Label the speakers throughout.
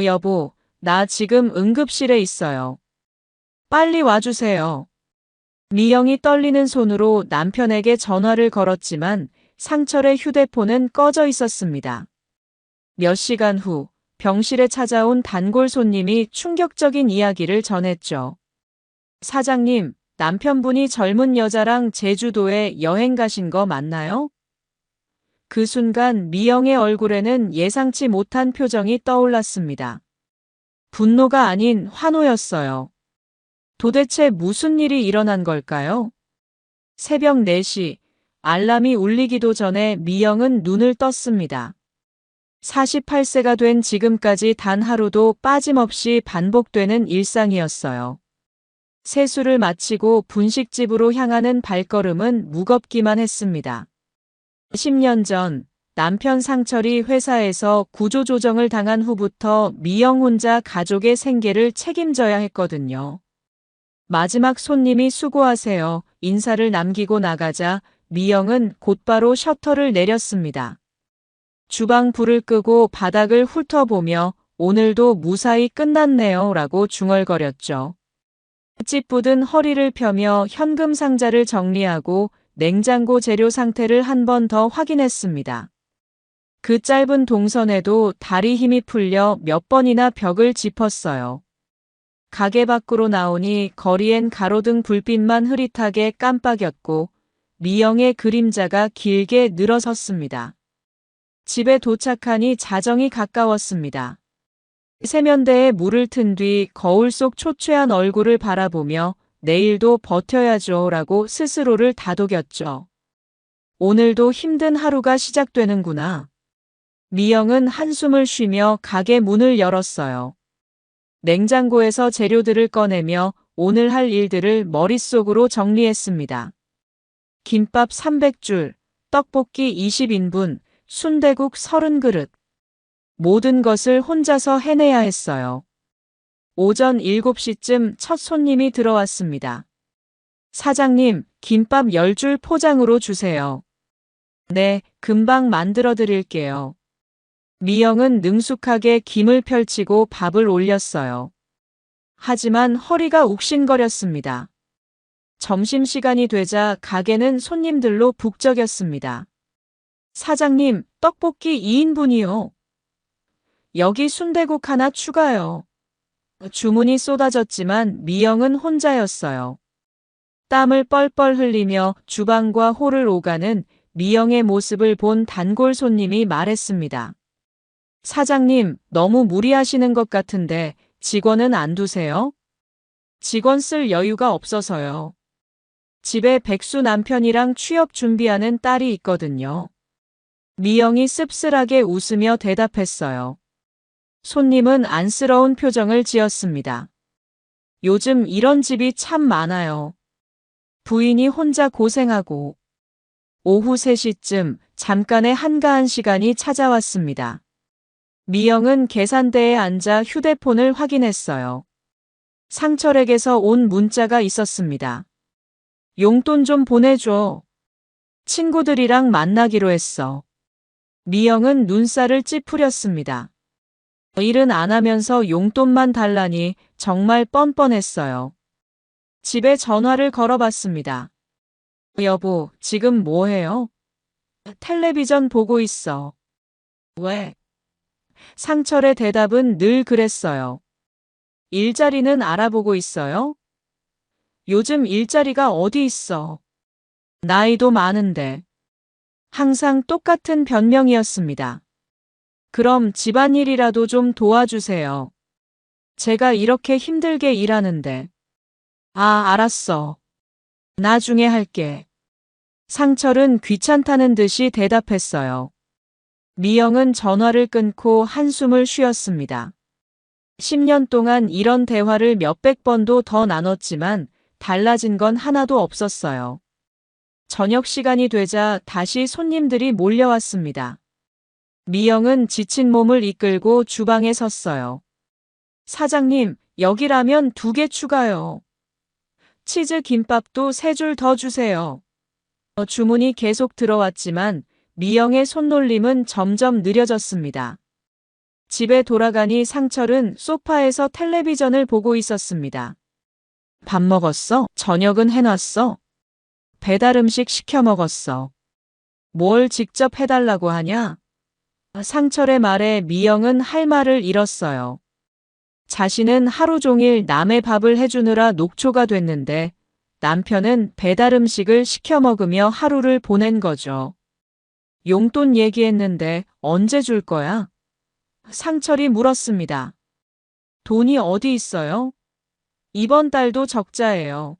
Speaker 1: 여보, 나 지금 응급실에 있어요. 빨리 와주세요. 미영이 떨리는 손으로 남편에게 전화를 걸었지만 상철의 휴대폰은 꺼져 있었습니다. 몇 시간 후 병실에 찾아온 단골 손님이 충격적인 이야기를 전했죠. 사장님, 남편분이 젊은 여자랑 제주도에 여행 가신 거 맞나요? 그 순간 미영의 얼굴에는 예상치 못한 표정이 떠올랐습니다. 분노가 아닌 환호였어요. 도대체 무슨 일이 일어난 걸까요? 새벽 4시, 알람이 울리기도 전에 미영은 눈을 떴습니다. 48세가 된 지금까지 단 하루도 빠짐없이 반복되는 일상이었어요. 세수를 마치고 분식집으로 향하는 발걸음은 무겁기만 했습니다. 10년 전 남편 상철이 회사에서 구조조정을 당한 후부터 미영 혼자 가족의 생계를 책임져야 했거든요. 마지막 손님이 수고하세요 인사를 남기고 나가자 미영은 곧바로 셔터를 내렸습니다. 주방 불을 끄고 바닥을 훑어보며 오늘도 무사히 끝났네요 라고 중얼거렸죠. 찌뿌든 허리를 펴며 현금 상자를 정리하고 냉장고 재료 상태를 한 번 더 확인했습니다. 그 짧은 동선에도 다리 힘이 풀려 몇 번이나 벽을 짚었어요. 가게 밖으로 나오니 거리엔 가로등 불빛만 흐릿하게 깜빡였고 미영의 그림자가 길게 늘어섰습니다. 집에 도착하니 자정이 가까웠습니다. 세면대에 물을 튼 뒤 거울 속 초췌한 얼굴을 바라보며 내일도 버텨야죠 라고 스스로를 다독였죠. 오늘도 힘든 하루가 시작되는구나. 미영은 한숨을 쉬며 가게 문을 열었어요. 냉장고에서 재료들을 꺼내며 오늘 할 일들을 머릿속으로 정리했습니다. 김밥 300줄, 떡볶이 20인분, 순대국 30그릇. 모든 것을 혼자서 해내야 했어요. 오전 7시쯤 첫 손님이 들어왔습니다. 사장님, 김밥 10줄 포장으로 주세요. 네, 금방 만들어 드릴게요. 미영은 능숙하게 김을 펼치고 밥을 올렸어요. 하지만 허리가 욱신거렸습니다. 점심시간이 되자 가게는 손님들로 북적였습니다. 사장님, 떡볶이 2인분이요. 여기 순대국 하나 추가요. 주문이 쏟아졌지만 미영은 혼자였어요. 땀을 뻘뻘 흘리며 주방과 홀을 오가는 미영의 모습을 본 단골 손님이 말했습니다. 사장님, 너무 무리하시는 것 같은데 직원은 안 두세요? 직원 쓸 여유가 없어서요. 집에 백수 남편이랑 취업 준비하는 딸이 있거든요. 미영이 씁쓸하게 웃으며 대답했어요. 손님은 안쓰러운 표정을 지었습니다. 요즘 이런 집이 참 많아요. 부인이 혼자 고생하고. 오후 3시쯤 잠깐의 한가한 시간이 찾아왔습니다. 미영은 계산대에 앉아 휴대폰을 확인했어요. 상철에게서 온 문자가 있었습니다. 용돈 좀 보내줘. 친구들이랑 만나기로 했어. 미영은 눈살을 찌푸렸습니다. 일은 안 하면서 용돈만 달라니 정말 뻔뻔했어요. 집에 전화를 걸어봤습니다. 여보, 지금 뭐 해요? 텔레비전 보고 있어. 왜? 상철의 대답은 늘 그랬어요. 일자리는 알아보고 있어요? 요즘 일자리가 어디 있어? 나이도 많은데. 항상 똑같은 변명이었습니다. 그럼 집안일이라도 좀 도와주세요. 제가 이렇게 힘들게 일하는데. 아, 알았어. 나중에 할게. 상철은 귀찮다는 듯이 대답했어요. 미영은 전화를 끊고 한숨을 쉬었습니다. 10년 동안 이런 대화를 몇백 번도 더 나눴지만 달라진 건 하나도 없었어요. 저녁 시간이 되자 다시 손님들이 몰려왔습니다. 미영은 지친 몸을 이끌고 주방에 섰어요. 사장님, 여기 라면 2개 추가요. 치즈 김밥도 3줄 더 주세요. 주문이 계속 들어왔지만 미영의 손놀림은 점점 느려졌습니다. 집에 돌아가니 상철은 소파에서 텔레비전을 보고 있었습니다. 밥 먹었어? 저녁은 해놨어? 배달 음식 시켜 먹었어. 뭘 직접 해달라고 하냐? 상철의 말에 미영은 할 말을 잃었어요. 자신은 하루 종일 남의 밥을 해주느라 녹초가 됐는데 남편은 배달 음식을 시켜 먹으며 하루를 보낸 거죠. 용돈 얘기했는데 언제 줄 거야? 상철이 물었습니다. 돈이 어디 있어요? 이번 달도 적자예요.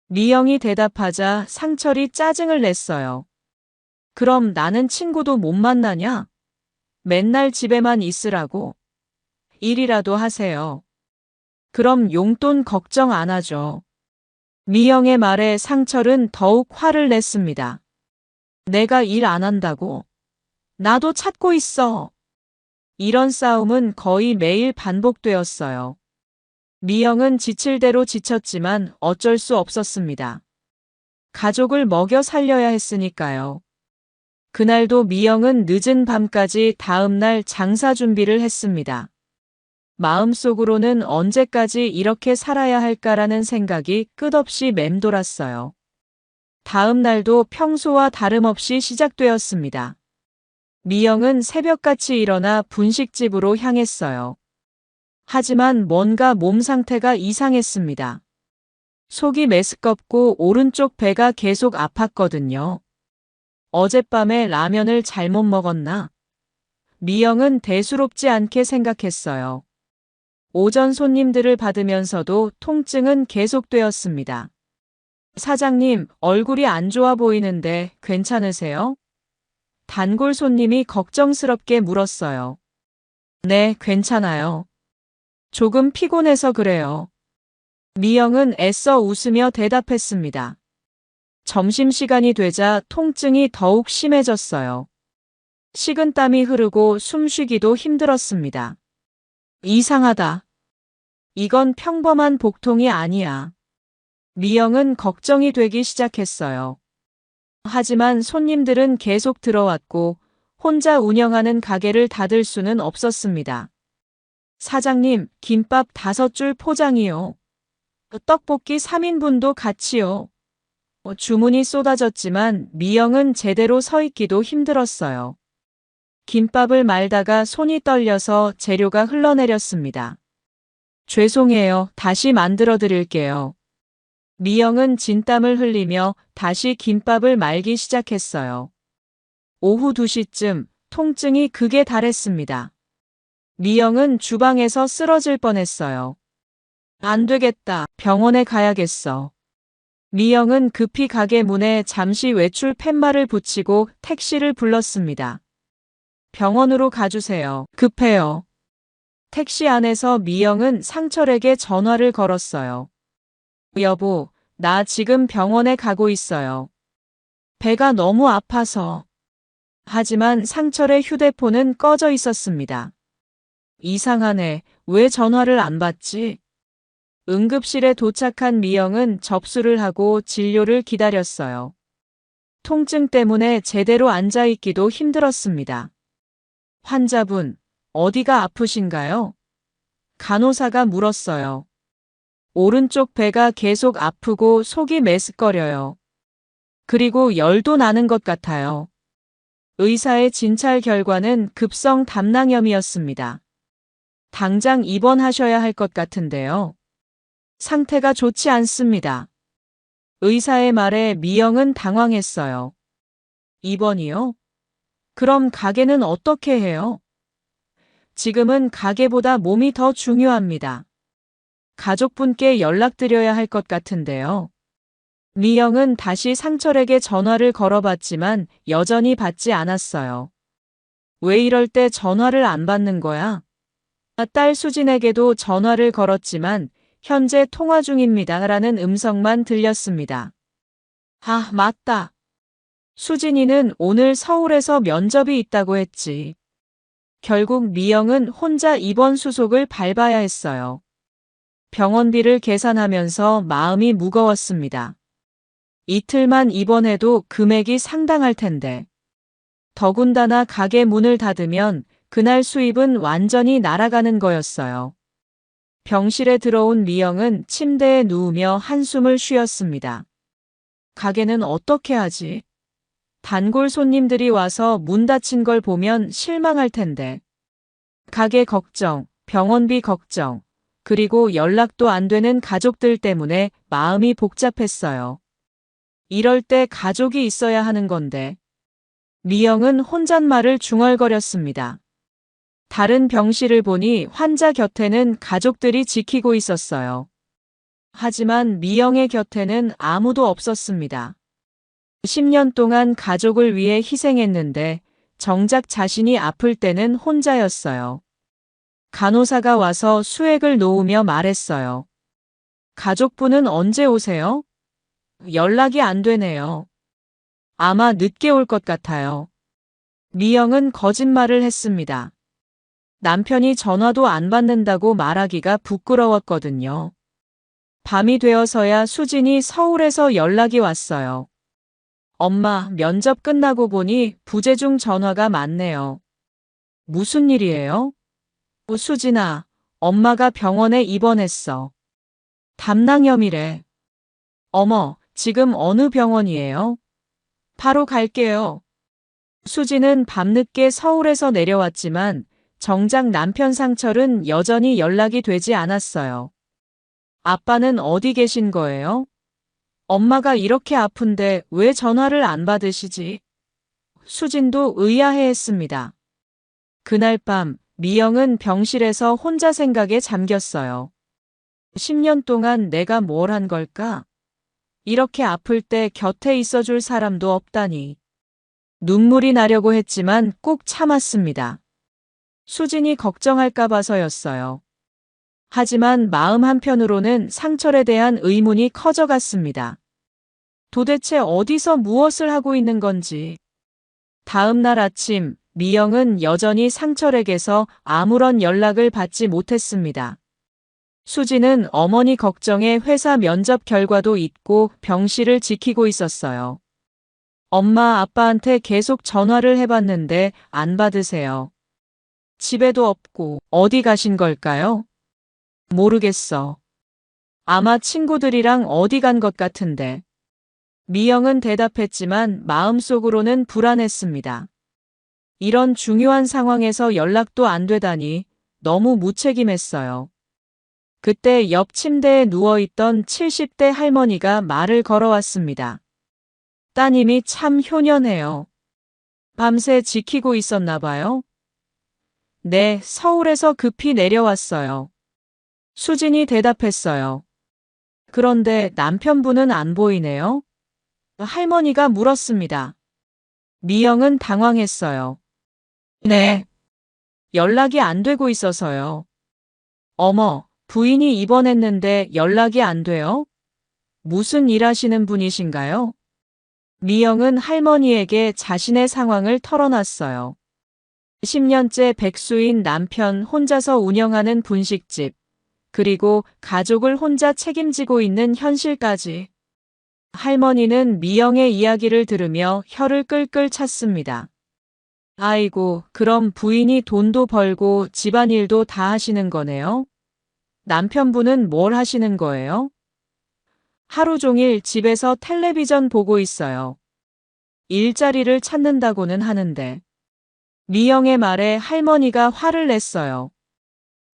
Speaker 1: 미영이 대답하자 상철이 짜증을 냈어요. 그럼 나는 친구도 못 만나냐? 맨날 집에만 있으라고. 일이라도 하세요. 그럼 용돈 걱정 안 하죠. 미영의 말에 상철은 더욱 화를 냈습니다. 내가 일 안 한다고? 나도 찾고 있어. 이런 싸움은 거의 매일 반복되었어요. 미영은 지칠 대로 지쳤지만 어쩔 수 없었습니다. 가족을 먹여 살려야 했으니까요. 그날도 미영은 늦은 밤까지 다음날 장사 준비를 했습니다. 마음속으로는 언제까지 이렇게 살아야 할까라는 생각이 끝없이 맴돌았어요. 다음 날도 평소와 다름없이 시작되었습니다. 미영은 새벽같이 일어나 분식집으로 향했어요. 하지만 뭔가 몸 상태가 이상했습니다. 속이 메스껍고 오른쪽 배가 계속 아팠거든요. 어젯밤에 라면을 잘못 먹었나? 미영은 대수롭지 않게 생각했어요. 오전 손님들을 받으면서도 통증은 계속되었습니다. 사장님, 얼굴이 안 좋아 보이는데 괜찮으세요? 단골 손님이 걱정스럽게 물었어요. 네, 괜찮아요. 조금 피곤해서 그래요. 미영은 애써 웃으며 대답했습니다. 점심시간이 되자 통증이 더욱 심해졌어요. 식은땀이 흐르고 숨쉬기도 힘들었습니다. 이상하다. 이건 평범한 복통이 아니야. 미영은 걱정이 되기 시작했어요. 하지만 손님들은 계속 들어왔고 혼자 운영하는 가게를 닫을 수는 없었습니다. 사장님, 김밥 5줄 포장이요. 떡볶이 3인분도 같이요. 주문이 쏟아졌지만 미영은 제대로 서 있기도 힘들었어요. 김밥을 말다가 손이 떨려서 재료가 흘러내렸습니다. 죄송해요. 다시 만들어 드릴게요. 미영은 진땀을 흘리며 다시 김밥을 말기 시작했어요. 오후 2시쯤 통증이 극에 달했습니다. 미영은 주방에서 쓰러질 뻔했어요. 안 되겠다. 병원에 가야겠어. 미영은 급히 가게 문에 잠시 외출 팻말을 붙이고 택시를 불렀습니다. 병원으로 가주세요. 급해요. 택시 안에서 미영은 상철에게 전화를 걸었어요. 여보, 나 지금 병원에 가고 있어요. 배가 너무 아파서. 하지만 상철의 휴대폰은 꺼져 있었습니다. 이상하네. 왜 전화를 안 받지? 응급실에 도착한 미영은 접수를 하고 진료를 기다렸어요. 통증 때문에 제대로 앉아있기도 힘들었습니다. 환자분, 어디가 아프신가요? 간호사가 물었어요. 오른쪽 배가 계속 아프고 속이 메스꺼려요. 그리고 열도 나는 것 같아요. 의사의 진찰 결과는 급성 담낭염이었습니다. 당장 입원하셔야 할 것 같은데요. 상태가 좋지 않습니다. 의사의 말에 미영은 당황했어요. 입원이요? 그럼 가게는 어떻게 해요? 지금은 가게보다 몸이 더 중요합니다. 가족분께 연락드려야 할 것 같은데요. 미영은 다시 상철에게 전화를 걸어봤지만 여전히 받지 않았어요. 왜 이럴 때 전화를 안 받는 거야? 딸 수진에게도 전화를 걸었지만 현재 통화 중입니다. 라는 음성만 들렸습니다. 아, 맞다. 수진이는 오늘 서울에서 면접이 있다고 했지. 결국 미영은 혼자 입원 수속을 밟아야 했어요. 병원비를 계산하면서 마음이 무거웠습니다. 이틀만 입원해도 금액이 상당할 텐데. 더군다나 가게 문을 닫으면 그날 수입은 완전히 날아가는 거였어요. 병실에 들어온 미영은 침대에 누우며 한숨을 쉬었습니다. 가게는 어떻게 하지? 단골 손님들이 와서 문 닫힌 걸 보면 실망할 텐데. 가게 걱정, 병원비 걱정, 그리고 연락도 안 되는 가족들 때문에 마음이 복잡했어요. 이럴 때 가족이 있어야 하는 건데. 미영은 혼잣말을 중얼거렸습니다. 다른 병실을 보니 환자 곁에는 가족들이 지키고 있었어요. 하지만 미영의 곁에는 아무도 없었습니다. 10년 동안 가족을 위해 희생했는데 정작 자신이 아플 때는 혼자였어요. 간호사가 와서 수액을 놓으며 말했어요. 가족분은 언제 오세요? 연락이 안 되네요. 아마 늦게 올 것 같아요. 미영은 거짓말을 했습니다. 남편이 전화도 안 받는다고 말하기가 부끄러웠거든요. 밤이 되어서야 수진이 서울에서 연락이 왔어요. 엄마, 면접 끝나고 보니 부재중 전화가 많네요. 무슨 일이에요? 수진아, 엄마가 병원에 입원했어. 담낭염이래. 어머, 지금 어느 병원이에요? 바로 갈게요. 수진은 밤늦게 서울에서 내려왔지만 정작 남편 상철은 여전히 연락이 되지 않았어요. 아빠는 어디 계신 거예요? 엄마가 이렇게 아픈데 왜 전화를 안 받으시지? 수진도 의아해했습니다. 그날 밤 미영은 병실에서 혼자 생각에 잠겼어요. 10년 동안 내가 뭘 한 걸까? 이렇게 아플 때 곁에 있어줄 사람도 없다니. 눈물이 나려고 했지만 꾹 참았습니다. 수진이 걱정할까 봐서였어요. 하지만 마음 한편으로는 상철에 대한 의문이 커져갔습니다. 도대체 어디서 무엇을 하고 있는 건지. 다음 날 아침, 미영은 여전히 상철에게서 아무런 연락을 받지 못했습니다. 수진은 어머니 걱정에 회사 면접 결과도 잊고 병실을 지키고 있었어요. 엄마, 아빠한테 계속 전화를 해봤는데 안 받으세요. 집에도 없고 어디 가신 걸까요? 모르겠어. 아마 친구들이랑 어디 간 것 같은데. 미영은 대답했지만 마음속으로는 불안했습니다. 이런 중요한 상황에서 연락도 안 되다니 너무 무책임했어요. 그때 옆 침대에 누워있던 70대 할머니가 말을 걸어왔습니다. 따님이 참 효녀네요. 밤새 지키고 있었나 봐요? 네, 서울에서 급히 내려왔어요. 수진이 대답했어요. 그런데 남편분은 안 보이네요? 할머니가 물었습니다. 미영은 당황했어요. 네. 연락이 안 되고 있어서요. 어머, 부인이 입원했는데 연락이 안 돼요? 무슨 일 하시는 분이신가요? 미영은 할머니에게 자신의 상황을 털어놨어요. 10년째 백수인 남편 혼자서 운영하는 분식집, 그리고 가족을 혼자 책임지고 있는 현실까지. 할머니는 미영의 이야기를 들으며 혀를 끌끌 찼습니다. 아이고, 그럼 부인이 돈도 벌고 집안일도 다 하시는 거네요? 남편분은 뭘 하시는 거예요? 하루 종일 집에서 텔레비전 보고 있어요. 일자리를 찾는다고는 하는데. 미영의 말에 할머니가 화를 냈어요.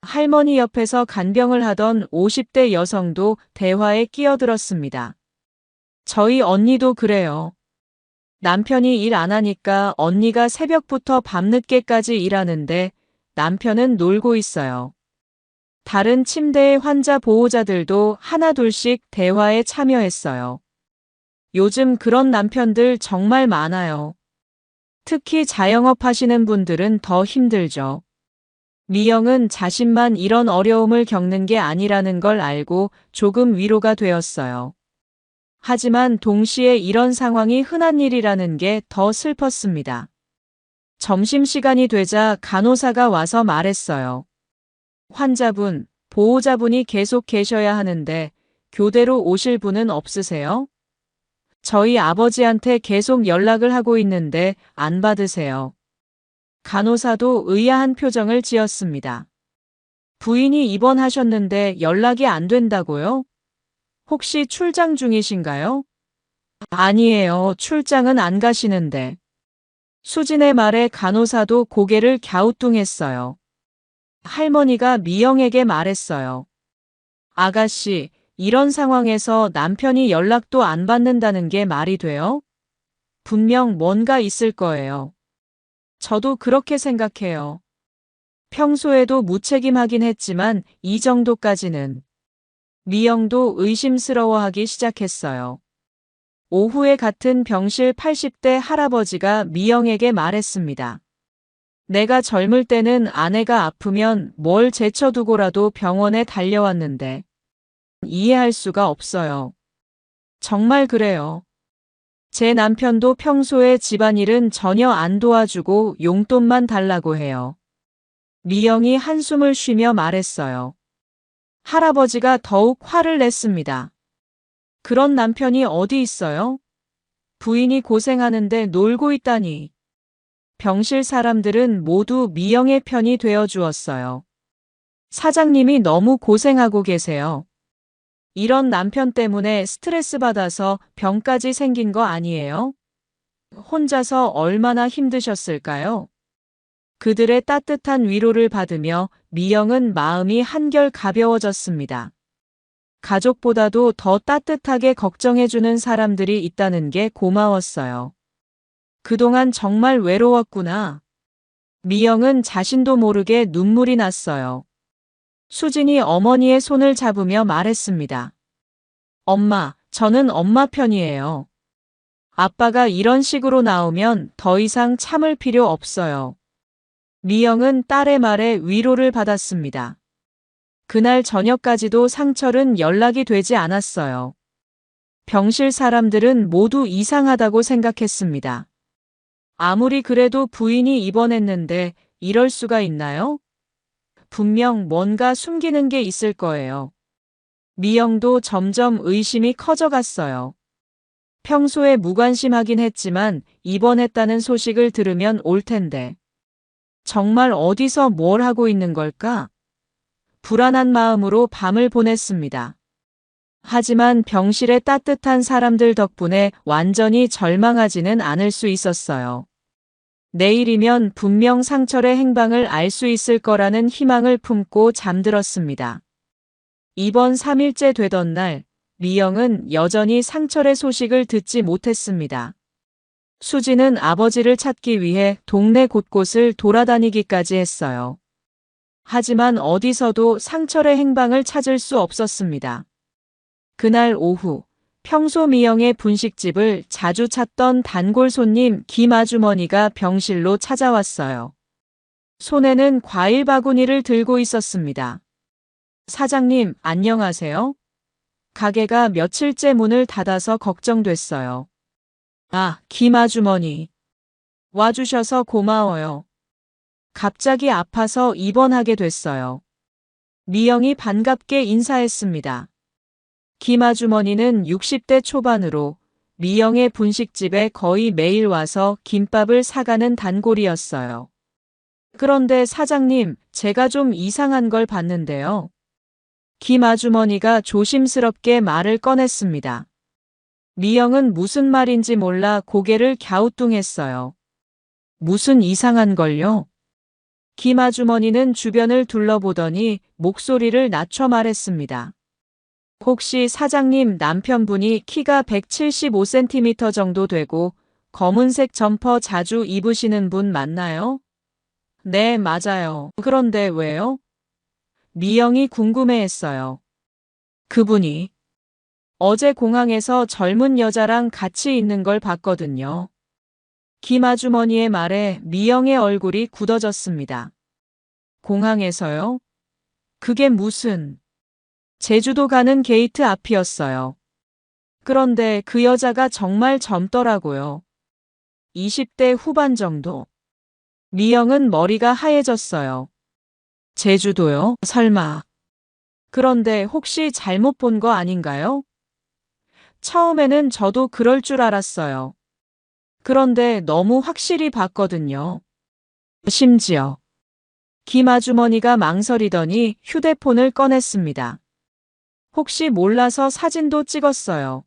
Speaker 1: 할머니 옆에서 간병을 하던 50대 여성도 대화에 끼어들었습니다. 저희 언니도 그래요. 남편이 일 안 하니까 언니가 새벽부터 밤늦게까지 일하는데 남편은 놀고 있어요. 다른 침대의 환자 보호자들도 하나둘씩 대화에 참여했어요. 요즘 그런 남편들 정말 많아요. 특히 자영업 하시는 분들은 더 힘들죠. 미영은 자신만 이런 어려움을 겪는 게 아니라는 걸 알고 조금 위로가 되었어요. 하지만 동시에 이런 상황이 흔한 일이라는 게 더 슬펐습니다. 점심시간이 되자 간호사가 와서 말했어요. 환자분, 보호자분이 계속 계셔야 하는데 교대로 오실 분은 없으세요? 저희 아버지한테 계속 연락을 하고 있는데 안 받으세요. 간호사도 의아한 표정을 지었습니다. 부인이 입원하셨는데 연락이 안 된다고요? 혹시 출장 중이신가요? 아니에요. 출장은 안 가시는데. 수진의 말에 간호사도 고개를 갸우뚱했어요. 할머니가 미영에게 말했어요. 아가씨, 이런 상황에서 남편이 연락도 안 받는다는 게 말이 돼요? 분명 뭔가 있을 거예요. 저도 그렇게 생각해요. 평소에도 무책임하긴 했지만 이 정도까지는. 미영도 의심스러워하기 시작했어요. 오후에 같은 병실 80대 할아버지가 미영에게 말했습니다. 내가 젊을 때는 아내가 아프면 뭘 제쳐두고라도 병원에 달려왔는데 이해할 수가 없어요. 정말 그래요. 제 남편도 평소에 집안일은 전혀 안 도와주고 용돈만 달라고 해요. 미영이 한숨을 쉬며 말했어요. 할아버지가 더욱 화를 냈습니다. 그런 남편이 어디 있어요? 부인이 고생하는데 놀고 있다니. 병실 사람들은 모두 미영의 편이 되어 주었어요. 사장님이 너무 고생하고 계세요. 이런 남편 때문에 스트레스 받아서 병까지 생긴 거 아니에요? 혼자서 얼마나 힘드셨을까요? 그들의 따뜻한 위로를 받으며 미영은 마음이 한결 가벼워졌습니다. 가족보다도 더 따뜻하게 걱정해주는 사람들이 있다는 게 고마웠어요. 그동안 정말 외로웠구나. 미영은 자신도 모르게 눈물이 났어요. 수진이 어머니의 손을 잡으며 말했습니다. 엄마, 저는 엄마 편이에요. 아빠가 이런 식으로 나오면 더 이상 참을 필요 없어요. 미영은 딸의 말에 위로를 받았습니다. 그날 저녁까지도 상철은 연락이 되지 않았어요. 병실 사람들은 모두 이상하다고 생각했습니다. 아무리 그래도 부인이 입원했는데 이럴 수가 있나요? 분명 뭔가 숨기는 게 있을 거예요. 미영도 점점 의심이 커져갔어요. 평소에 무관심하긴 했지만 입원했다는 소식을 들으면 올 텐데. 정말 어디서 뭘 하고 있는 걸까? 불안한 마음으로 밤을 보냈습니다. 하지만 병실의 따뜻한 사람들 덕분에 완전히 절망하지는 않을 수 있었어요. 내일이면 분명 상철의 행방을 알 수 있을 거라는 희망을 품고 잠들었습니다. 입원 3일째 되던 날, 미영은 여전히 상철의 소식을 듣지 못했습니다. 수지는 아버지를 찾기 위해 동네 곳곳을 돌아다니기까지 했어요. 하지만 어디서도 상철의 행방을 찾을 수 없었습니다. 그날 오후, 평소 미영의 분식집을 자주 찾던 단골 손님 김 아주머니가 병실로 찾아왔어요. 손에는 과일 바구니를 들고 있었습니다. 사장님, 안녕하세요. 가게가 며칠째 문을 닫아서 걱정됐어요. 아, 김 아주머니. 와주셔서 고마워요. 갑자기 아파서 입원하게 됐어요. 미영이 반갑게 인사했습니다. 김 아주머니는 60대 초반으로 미영의 분식집에 거의 매일 와서 김밥을 사가는 단골이었어요. 그런데 사장님, 제가 좀 이상한 걸 봤는데요. 김 아주머니가 조심스럽게 말을 꺼냈습니다. 미영은 무슨 말인지 몰라 고개를 갸우뚱했어요. 무슨 이상한 걸요? 김 아주머니는 주변을 둘러보더니 목소리를 낮춰 말했습니다. 혹시 사장님 남편분이 키가 175cm 정도 되고 검은색 점퍼 자주 입으시는 분 맞나요? 네, 맞아요. 그런데 왜요? 미영이 궁금해했어요. 그분이 어제 공항에서 젊은 여자랑 같이 있는 걸 봤거든요. 김 아주머니의 말에 미영의 얼굴이 굳어졌습니다. 공항에서요? 그게 무슨... 제주도 가는 게이트 앞이었어요. 그런데 그 여자가 정말 젊더라고요. 20대 후반 정도. 미영은 머리가 하얘졌어요. 제주도요? 설마. 그런데 혹시 잘못 본 거 아닌가요? 처음에는 저도 그럴 줄 알았어요. 그런데 너무 확실히 봤거든요. 심지어 김 아주머니가 망설이더니 휴대폰을 꺼냈습니다. 혹시 몰라서 사진도 찍었어요.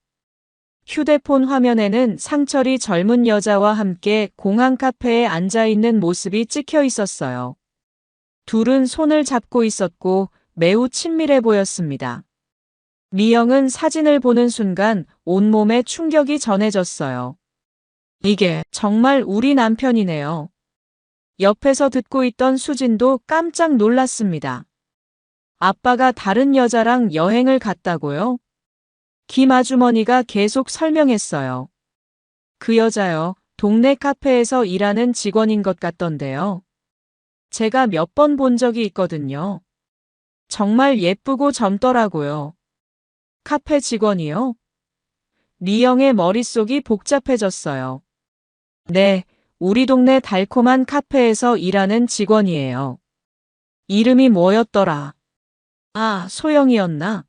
Speaker 1: 휴대폰 화면에는 상철이 젊은 여자와 함께 공항 카페에 앉아 있는 모습이 찍혀 있었어요. 둘은 손을 잡고 있었고 매우 친밀해 보였습니다. 미영은 사진을 보는 순간 온몸에 충격이 전해졌어요. 이게 정말 우리 남편이네요. 옆에서 듣고 있던 수진도 깜짝 놀랐습니다. 아빠가 다른 여자랑 여행을 갔다고요? 김 아주머니가 계속 설명했어요. 그 여자요, 동네 카페에서 일하는 직원인 것 같던데요. 제가 몇 번 본 적이 있거든요. 정말 예쁘고 젊더라고요. 카페 직원이요? 미영의 머릿속이 복잡해졌어요. 네, 우리 동네 달콤한 카페에서 일하는 직원이에요. 이름이 뭐였더라? 아, 소영이었나?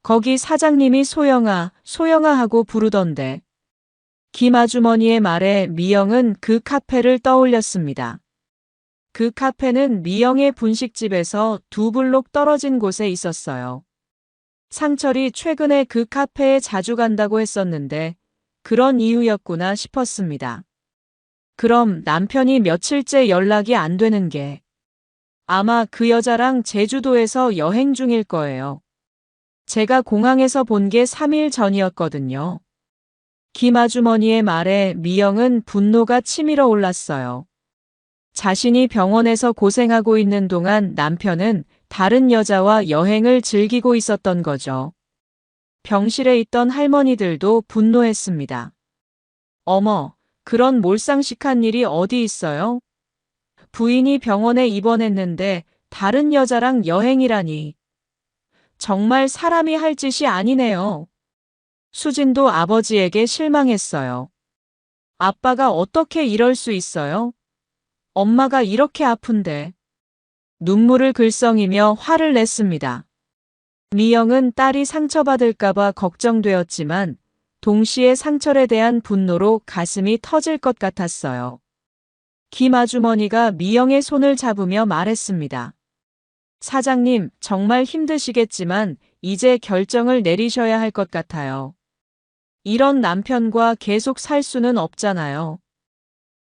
Speaker 1: 거기 사장님이 소영아, 소영아 하고 부르던데. 김 아주머니의 말에 미영은 그 카페를 떠올렸습니다. 그 카페는 미영의 분식집에서 2블록 떨어진 곳에 있었어요. 상철이 최근에 그 카페에 자주 간다고 했었는데 그런 이유였구나 싶었습니다. 그럼 남편이 며칠째 연락이 안 되는 게 아마 그 여자랑 제주도에서 여행 중일 거예요. 제가 공항에서 본 게 3일 전이었거든요. 김 아주머니의 말에 미영은 분노가 치밀어 올랐어요. 자신이 병원에서 고생하고 있는 동안 남편은 다른 여자와 여행을 즐기고 있었던 거죠. 병실에 있던 할머니들도 분노했습니다. 어머, 그런 몰상식한 일이 어디 있어요? 부인이 병원에 입원했는데 다른 여자랑 여행이라니. 정말 사람이 할 짓이 아니네요. 수진도 아버지에게 실망했어요. 아빠가 어떻게 이럴 수 있어요? 엄마가 이렇게 아픈데. 눈물을 글썽이며 화를 냈습니다. 미영은 딸이 상처받을까봐 걱정되었지만 동시에 상철에 대한 분노로 가슴이 터질 것 같았어요. 김 아주머니가 미영의 손을 잡으며 말했습니다. 사장님, 정말 힘드시겠지만 이제 결정을 내리셔야 할 것 같아요. 이런 남편과 계속 살 수는 없잖아요.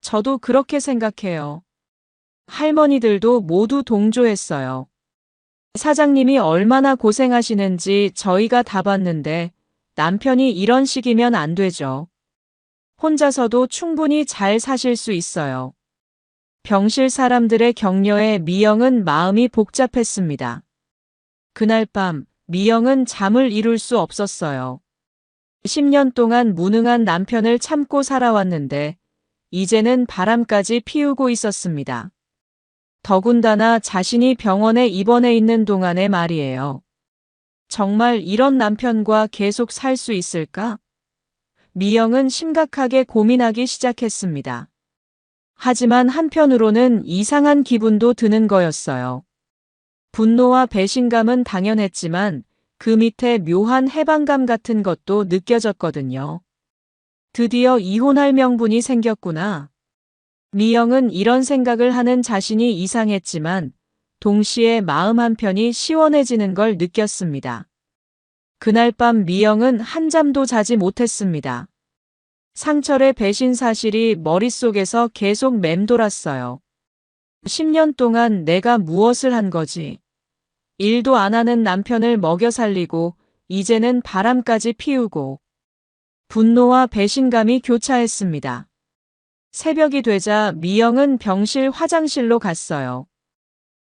Speaker 1: 저도 그렇게 생각해요. 할머니들도 모두 동조했어요. 사장님이 얼마나 고생하시는지 저희가 다 봤는데 남편이 이런 식이면 안 되죠. 혼자서도 충분히 잘 사실 수 있어요. 병실 사람들의 격려에 미영은 마음이 복잡했습니다. 그날 밤 미영은 잠을 이룰 수 없었어요. 10년 동안 무능한 남편을 참고 살아왔는데 이제는 바람까지 피우고 있었습니다. 더군다나 자신이 병원에 입원해 있는 동안의 말이에요. 정말 이런 남편과 계속 살 수 있을까? 미영은 심각하게 고민하기 시작했습니다. 하지만 한편으로는 이상한 기분도 드는 거였어요. 분노와 배신감은 당연했지만 그 밑에 묘한 해방감 같은 것도 느껴졌거든요. 드디어 이혼할 명분이 생겼구나. 미영은 이런 생각을 하는 자신이 이상했지만 동시에 마음 한편이 시원해지는 걸 느꼈습니다. 그날 밤 미영은 한잠도 자지 못했습니다. 상철의 배신 사실이 머릿속에서 계속 맴돌았어요. 10년 동안 내가 무엇을 한 거지? 일도 안 하는 남편을 먹여 살리고 이제는 바람까지 피우고 분노와 배신감이 교차했습니다. 새벽이 되자 미영은 병실 화장실로 갔어요.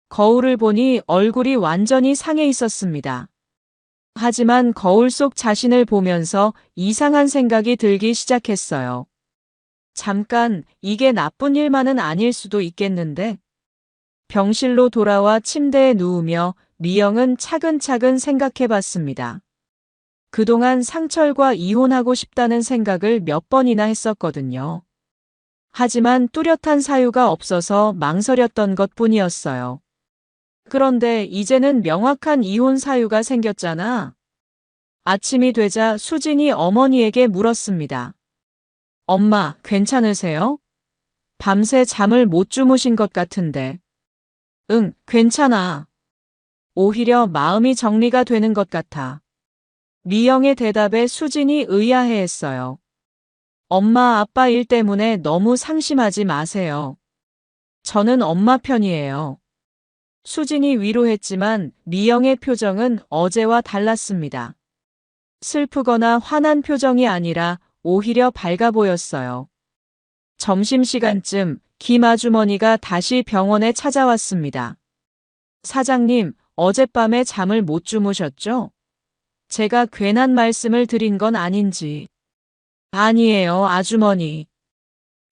Speaker 1: 거울을 보니 얼굴이 완전히 상해 있었습니다. 하지만 거울 속 자신을 보면서 이상한 생각이 들기 시작했어요. 잠깐, 이게 나쁜 일만은 아닐 수도 있겠는데? 병실로 돌아와 침대에 누우며 미영은 차근차근 생각해 봤습니다. 그동안 상철과 이혼하고 싶다는 생각을 몇 번이나 했었거든요. 하지만 뚜렷한 사유가 없어서 망설였던 것 뿐이었어요. 그런데 이제는 명확한 이혼 사유가 생겼잖아. 아침이 되자 수진이 어머니에게 물었습니다. 엄마, 괜찮으세요? 밤새 잠을 못 주무신 것 같은데. 응, 괜찮아. 오히려 마음이 정리가 되는 것 같아. 미영의 대답에 수진이 의아해했어요. 엄마 아빠 일 때문에 너무 상심하지 마세요. 저는 엄마 편이에요. 수진이 위로했지만 미영의 표정은 어제와 달랐습니다. 슬프거나 화난 표정이 아니라 오히려 밝아 보였어요. 점심시간쯤 김 아주머니가 다시 병원에 찾아왔습니다. 사장님, 어젯밤에 잠을 못 주무셨죠? 제가 괜한 말씀을 드린 건 아닌지. 아니에요, 아주머니.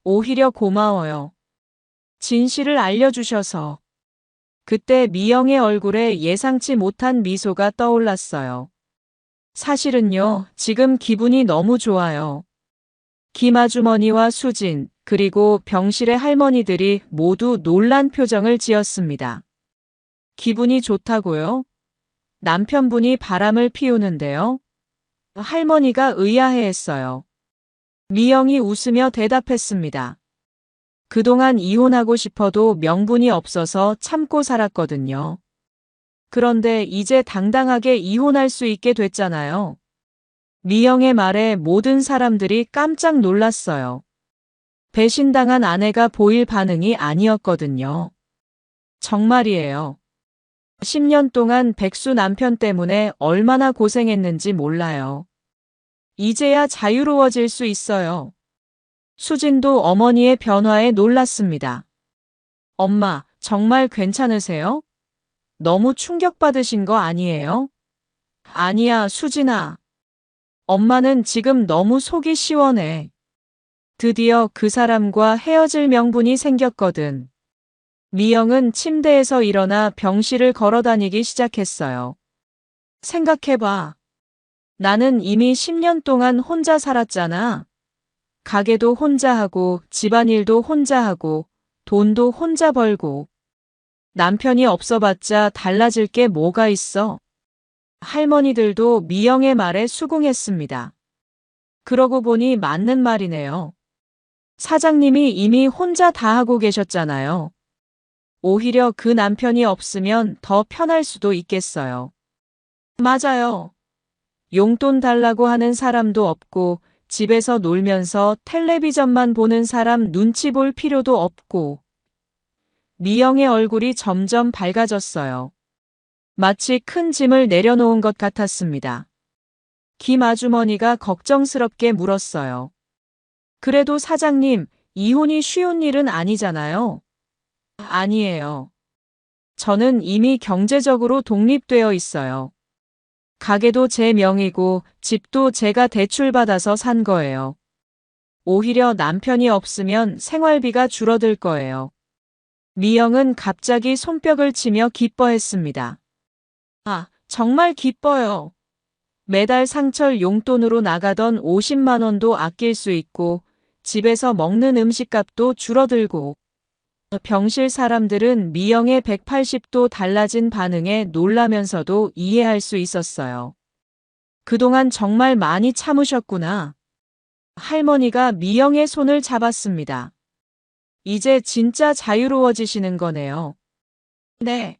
Speaker 1: 오히려 고마워요. 진실을 알려주셔서. 그때 미영의 얼굴에 예상치 못한 미소가 떠올랐어요. 사실은요, 지금 기분이 너무 좋아요. 김 아주머니와 수진, 그리고 병실의 할머니들이 모두 놀란 표정을 지었습니다. 기분이 좋다고요? 남편분이 바람을 피우는데요? 할머니가 의아해했어요. 미영이 웃으며 대답했습니다. 그동안 이혼하고 싶어도 명분이 없어서 참고 살았거든요. 그런데 이제 당당하게 이혼할 수 있게 됐잖아요. 미영의 말에 모든 사람들이 깜짝 놀랐어요. 배신당한 아내가 보일 반응이 아니었거든요. 정말이에요. 10년 동안 백수 남편 때문에 얼마나 고생했는지 몰라요. 이제야 자유로워질 수 있어요. 수진도 어머니의 변화에 놀랐습니다. 엄마, 정말 괜찮으세요? 너무 충격받으신 거 아니에요? 아니야, 수진아. 엄마는 지금 너무 속이 시원해. 드디어 그 사람과 헤어질 명분이 생겼거든. 미영은 침대에서 일어나 병실을 걸어다니기 시작했어요. 생각해봐. 나는 이미 10년 동안 혼자 살았잖아. 가게도 혼자 하고, 집안일도 혼자 하고, 돈도 혼자 벌고. 남편이 없어봤자 달라질 게 뭐가 있어? 할머니들도 미영의 말에 수긍했습니다. 그러고 보니 맞는 말이네요. 사장님이 이미 혼자 다 하고 계셨잖아요. 오히려 그 남편이 없으면 더 편할 수도 있겠어요. 맞아요. 용돈 달라고 하는 사람도 없고, 집에서 놀면서 텔레비전만 보는 사람 눈치 볼 필요도 없고. 미영의 얼굴이 점점 밝아졌어요. 마치 큰 짐을 내려놓은 것 같았습니다. 김 아주머니가 걱정스럽게 물었어요. 그래도 사장님, 이혼이 쉬운 일은 아니잖아요. 아니에요. 저는 이미 경제적으로 독립되어 있어요. 가게도 제 명의고 집도 제가 대출받아서 산 거예요. 오히려 남편이 없으면 생활비가 줄어들 거예요. 미영은 갑자기 손뼉을 치며 기뻐했습니다. 아, 정말 기뻐요. 매달 상철 용돈으로 나가던 50만 원도 아낄 수 있고 집에서 먹는 음식값도 줄어들고. 병실 사람들은 미영의 180도 달라진 반응에 놀라면서도 이해할 수 있었어요. 그동안 정말 많이 참으셨구나. 할머니가 미영의 손을 잡았습니다. 이제 진짜 자유로워지시는 거네요. 네.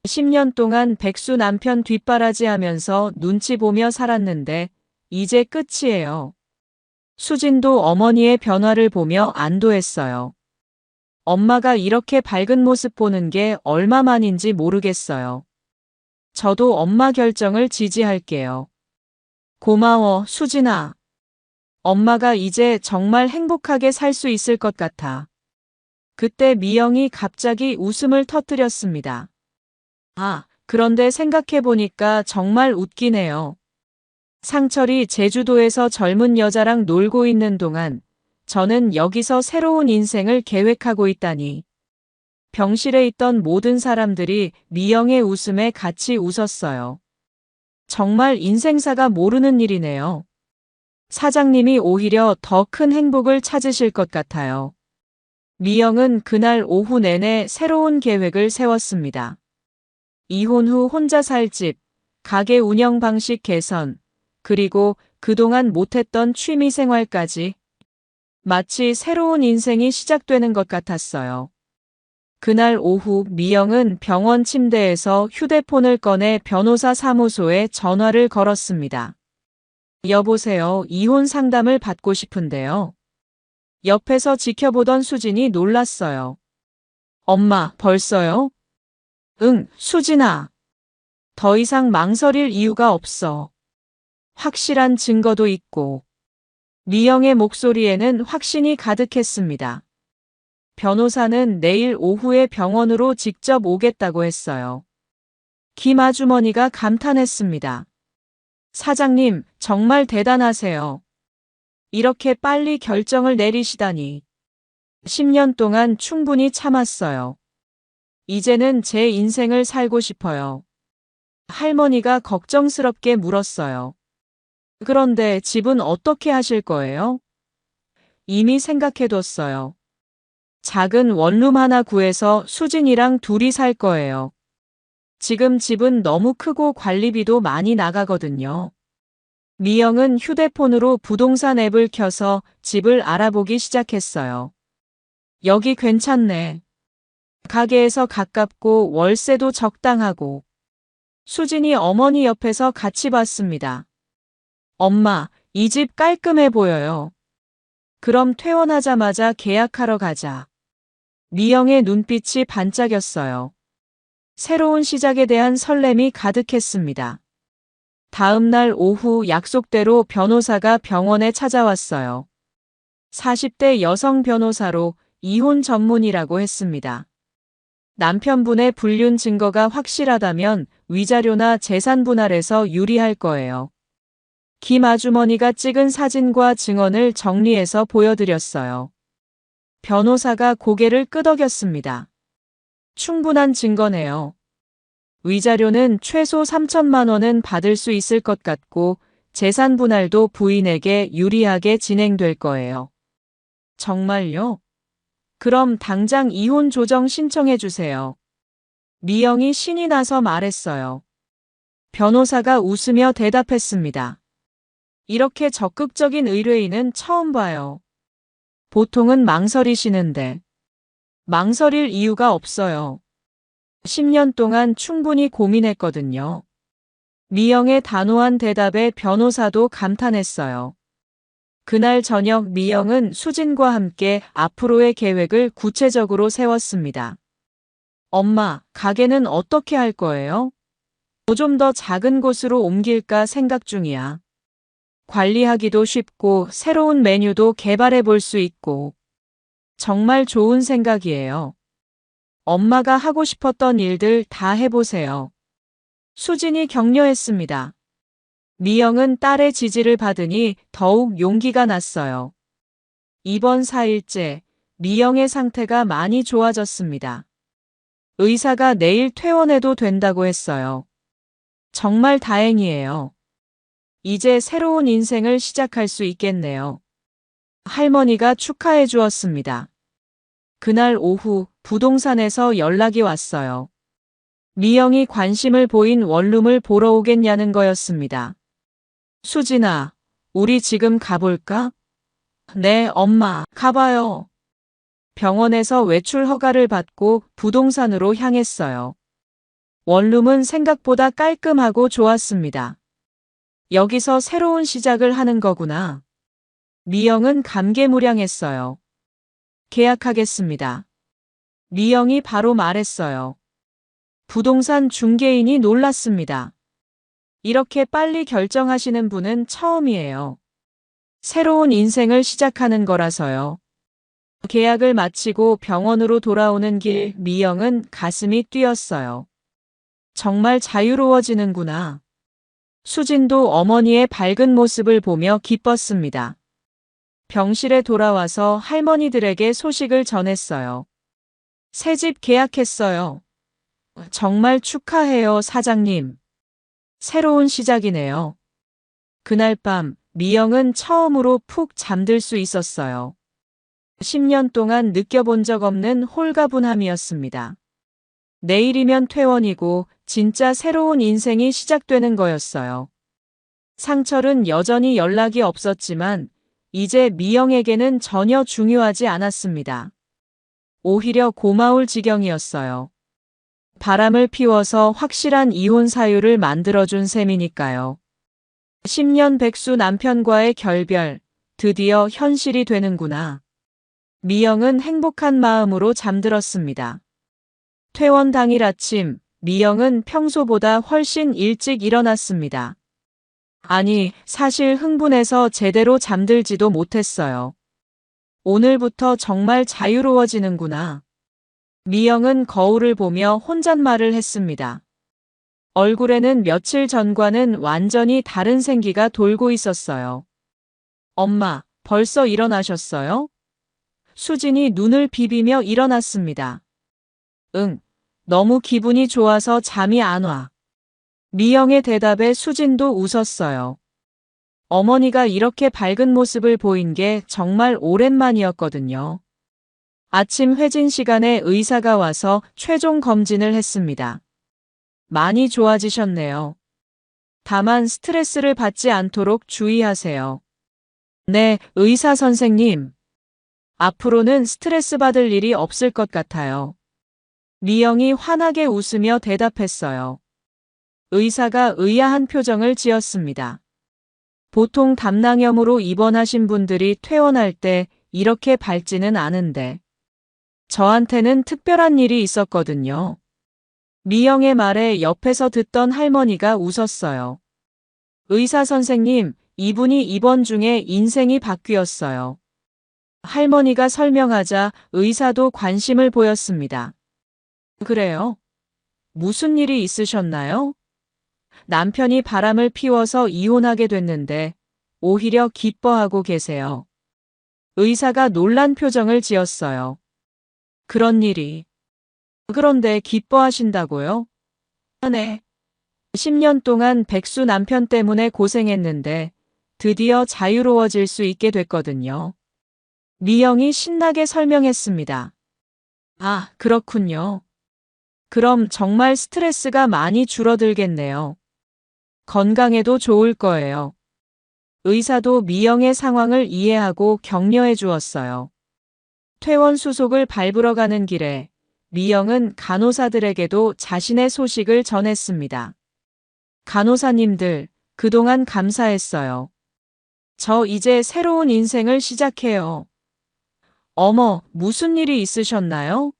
Speaker 1: 10년 동안 백수 남편 뒷바라지 하면서 눈치 보며 살았는데 이제 끝이에요. 수진도 어머니의 변화를 보며 안도했어요. 엄마가 이렇게 밝은 모습 보는 게 얼마만인지 모르겠어요. 저도 엄마 결정을 지지할게요. 고마워, 수진아. 엄마가 이제 정말 행복하게 살 수 있을 것 같아. 그때 미영이 갑자기 웃음을 터뜨렸습니다. 아, 그런데 생각해보니까 정말 웃기네요. 상철이 제주도에서 젊은 여자랑 놀고 있는 동안 저는 여기서 새로운 인생을 계획하고 있다니. 병실에 있던 모든 사람들이 미영의 웃음에 같이 웃었어요. 정말 인생사가 모르는 일이네요. 사장님이 오히려 더 큰 행복을 찾으실 것 같아요. 미영은 그날 오후 내내 새로운 계획을 세웠습니다. 이혼 후 혼자 살 집, 가게 운영 방식 개선, 그리고 그동안 못했던 취미 생활까지. 마치 새로운 인생이 시작되는 것 같았어요. 그날 오후 미영은 병원 침대에서 휴대폰을 꺼내 변호사 사무소에 전화를 걸었습니다. 여보세요. 이혼 상담을 받고 싶은데요. 옆에서 지켜보던 수진이 놀랐어요. 엄마, 벌써요? 응, 수진아. 더 이상 망설일 이유가 없어. 확실한 증거도 있고. 미영의 목소리에는 확신이 가득했습니다. 변호사는 내일 오후에 병원으로 직접 오겠다고 했어요. 김 아주머니가 감탄했습니다. 사장님, 정말 대단하세요. 이렇게 빨리 결정을 내리시다니. 10년 동안 충분히 참았어요. 이제는 제 인생을 살고 싶어요. 할머니가 걱정스럽게 물었어요. 그런데 집은 어떻게 하실 거예요? 이미 생각해뒀어요. 작은 원룸 하나 구해서 수진이랑 둘이 살 거예요. 지금 집은 너무 크고 관리비도 많이 나가거든요. 미영은 휴대폰으로 부동산 앱을 켜서 집을 알아보기 시작했어요. 여기 괜찮네. 가게에서 가깝고 월세도 적당하고. 수진이 어머니 옆에서 같이 봤습니다. 엄마, 이 집 깔끔해 보여요. 그럼 퇴원하자마자 계약하러 가자. 미영의 눈빛이 반짝였어요. 새로운 시작에 대한 설렘이 가득했습니다. 다음 날 오후 약속대로 변호사가 병원에 찾아왔어요. 40대 여성 변호사로 이혼 전문이라고 했습니다. 남편분의 불륜 증거가 확실하다면 위자료나 재산 분할에서 유리할 거예요. 김 아주머니가 찍은 사진과 증언을 정리해서 보여드렸어요. 변호사가 고개를 끄덕였습니다. 충분한 증거네요. 위자료는 최소 3천만 원은 받을 수 있을 것 같고 재산 분할도 부인에게 유리하게 진행될 거예요. 정말요? 그럼 당장 이혼 조정 신청해 주세요. 미영이 신이 나서 말했어요. 변호사가 웃으며 대답했습니다. 이렇게 적극적인 의뢰인은 처음 봐요. 보통은 망설이시는데. 망설일 이유가 없어요. 10년 동안 충분히 고민했거든요. 미영의 단호한 대답에 변호사도 감탄했어요. 그날 저녁 미영은 수진과 함께 앞으로의 계획을 구체적으로 세웠습니다. 엄마, 가게는 어떻게 할 거예요? 좀 더 작은 곳으로 옮길까 생각 중이야. 관리하기도 쉽고 새로운 메뉴도 개발해 볼 수 있고. 정말 좋은 생각이에요. 엄마가 하고 싶었던 일들 다 해보세요. 수진이 격려했습니다. 미영은 딸의 지지를 받으니 더욱 용기가 났어요. 이번 4일째, 미영의 상태가 많이 좋아졌습니다. 의사가 내일 퇴원해도 된다고 했어요. 정말 다행이에요. 이제 새로운 인생을 시작할 수 있겠네요. 할머니가 축하해 주었습니다. 그날 오후 부동산에서 연락이 왔어요. 미영이 관심을 보인 원룸을 보러 오겠냐는 거였습니다. 수진아, 우리 지금 가볼까? 네, 엄마, 가봐요. 병원에서 외출 허가를 받고 부동산으로 향했어요. 원룸은 생각보다 깔끔하고 좋았습니다. 여기서 새로운 시작을 하는 거구나. 미영은 감개무량했어요. 계약하겠습니다. 미영이 바로 말했어요. 부동산 중개인이 놀랐습니다. 이렇게 빨리 결정하시는 분은 처음이에요. 새로운 인생을 시작하는 거라서요. 계약을 마치고 병원으로 돌아오는 길 미영은 가슴이 뛰었어요. 정말 자유로워지는구나. 수진도 어머니의 밝은 모습을 보며 기뻤습니다. 병실에 돌아와서 할머니들에게 소식을 전했어요. 새집 계약했어요. 정말 축하해요, 사장님. 새로운 시작이네요. 그날 밤 미영은 처음으로 푹 잠들 수 있었어요. 10년 동안 느껴본 적 없는 홀가분함이었습니다. 내일이면 퇴원이고 진짜 새로운 인생이 시작되는 거였어요. 상철은 여전히 연락이 없었지만 이제 미영에게는 전혀 중요하지 않았습니다. 오히려 고마울 지경이었어요. 바람을 피워서 확실한 이혼 사유를 만들어준 셈이니까요. 10년 백수 남편과의 결별, 드디어 현실이 되는구나. 미영은 행복한 마음으로 잠들었습니다. 퇴원 당일 아침, 미영은 평소보다 훨씬 일찍 일어났습니다. 아니, 사실 흥분해서 제대로 잠들지도 못했어요. 오늘부터 정말 자유로워지는구나. 미영은 거울을 보며 혼잣말을 했습니다. 얼굴에는 며칠 전과는 완전히 다른 생기가 돌고 있었어요. 엄마, 벌써 일어나셨어요? 수진이 눈을 비비며 일어났습니다. 응, 너무 기분이 좋아서 잠이 안 와. 미영의 대답에 수진도 웃었어요. 어머니가 이렇게 밝은 모습을 보인 게 정말 오랜만이었거든요. 아침 회진 시간에 의사가 와서 최종 검진을 했습니다. 많이 좋아지셨네요. 다만 스트레스를 받지 않도록 주의하세요. 네, 의사 선생님. 앞으로는 스트레스 받을 일이 없을 것 같아요. 미영이 환하게 웃으며 대답했어요. 의사가 의아한 표정을 지었습니다. 보통 담낭염으로 입원하신 분들이 퇴원할 때 이렇게 밝지는 않은데. 저한테는 특별한 일이 있었거든요. 미영의 말에 옆에서 듣던 할머니가 웃었어요. 의사 선생님, 이분이 입원 중에 인생이 바뀌었어요. 할머니가 설명하자 의사도 관심을 보였습니다. 그래요? 무슨 일이 있으셨나요? 남편이 바람을 피워서 이혼하게 됐는데 오히려 기뻐하고 계세요. 의사가 놀란 표정을 지었어요. 그런 일이. 그런데 기뻐하신다고요? 네. 10년 동안 백수 남편 때문에 고생했는데 드디어 자유로워질 수 있게 됐거든요. 미영이 신나게 설명했습니다. 아, 그렇군요. 그럼 정말 스트레스가 많이 줄어들겠네요. 건강에도 좋을 거예요. 의사도 미영의 상황을 이해하고 격려해 주었어요. 퇴원 수속을 밟으러 가는 길에 미영은 간호사들에게도 자신의 소식을 전했습니다. 간호사님들, 그동안 감사했어요. 저 이제 새로운 인생을 시작해요. 어머, 무슨 일이 있으셨나요?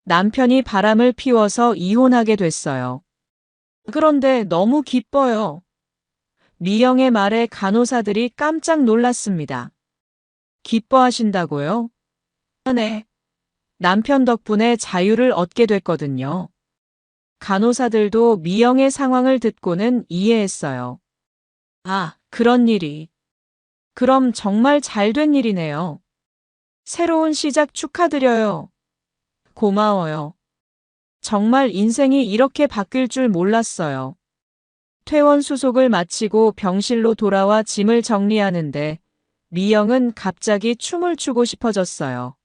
Speaker 1: 남편이 바람을 피워서 이혼하게 됐어요. 그런데 너무 기뻐요. 미영의 말에 간호사들이 깜짝 놀랐습니다. 기뻐하신다고요? 네. 남편 덕분에 자유를 얻게 됐거든요. 간호사들도 미영의 상황을 듣고는 이해했어요. 아, 그런 일이. 그럼 정말 잘된 일이네요. 새로운 시작 축하드려요. 고마워요. 정말 인생이 이렇게 바뀔 줄 몰랐어요. 퇴원 수속을 마치고 병실로 돌아와 짐을 정리하는데 미영은 갑자기 춤을 추고 싶어졌어요.